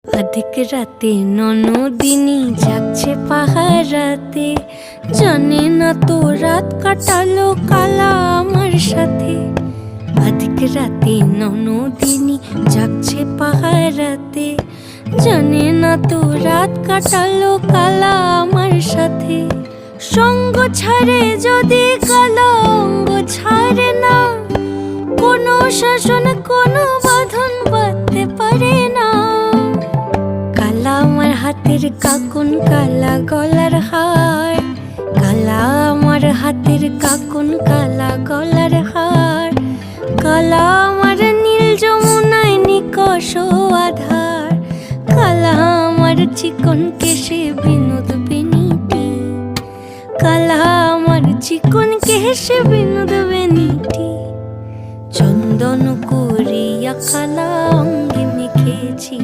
অধিক রাতে ননদিনী জাগছে পাহারাতে, জানে না তো রাত কাটালো কালা আমার সাথে। অধিক রাতে ননদিনী জাগছে পাহারাতে, জানে না তো রাত কাটালো কালা আমার সাথে। সঙ্গ ছাড়ে যদি কালা অঙ্গ ছাড়ে না, কোনো শাসন কোনো বাঁধন বাঁধতে পারে না। কালা আমার হাতের কাকুন কালা গলার হার, কালা আমার হাতের কাকুন কালা গলার হার। কালা আমার নীল যমুনায় নিকষ আধার, কালা আমার চিকন কেশে বিনোদ বেনিটি, কালা আমার চিকন কেশে বিনোদ বেনিটি। চন্দন করিয়া কালা অঙ্গে মেখেছি।